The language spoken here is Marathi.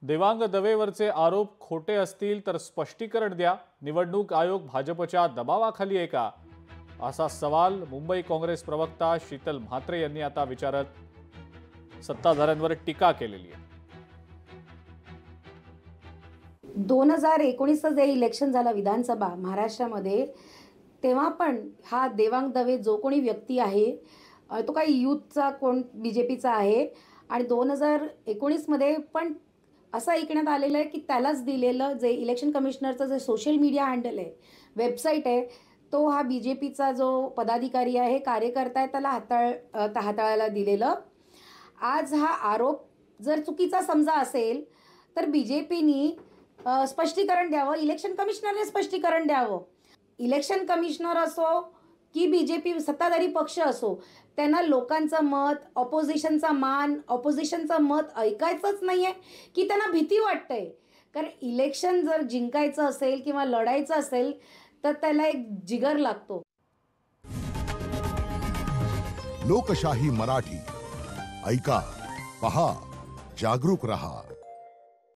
देवांग दवेवरचे आरोप खोटे असतील तर स्पष्टीकरण द्या। निवडणूक आयोग भाजपच्या दबावाखाली आहे का, असा सवाल मुंबई काँग्रेस प्रवक्ता शीतल म्हात्रे यांनी आता विचारत सत्ताधाऱ्यांवर टीका केलेली आहे। 2019 जे इलेक्शन झालं विधानसभा महाराष्ट्रामध्ये, तेव्हा पण हा देवांग दवे जो कोणी व्यक्ती आहे तो काही यूथचा कोण बीजेपीचा आहे आणि 2019 मध्ये पण असं ऐकण्यात आलेलं आहे की त्यालाच दिलेलं जे इलेक्शन कमिशनरचं जे सोशल मीडिया हँडल आहे, वेबसाईट आहे, तो हा बीजेपीचा जो पदाधिकारी आहे, कार्यकर्ता आहे, त्याला हाताळायला दिलेलं। आज हा आरोप जर चुकीचा समजा असेल तर बीजेपीनी स्पष्टीकरण द्यावं, इलेक्शन कमिशनरने स्पष्टीकरण द्यावं। इलेक्शन कमिशनर असो की बीजेपी सत्ताधारी पक्ष असो, त्यांना लोकांचं मत, ऑपोजिशनचा ऑपोजिशनचं मत ऐकायचंच नाहीये की त्यांना भीती वाटते। कारण इलेक्शन जर जिंकायचं असेल किंवा लढायचं असेल तर त्याला एक जिगर लागतो। लोकशाही मराठी ऐका, पहा, जागरूक रहा।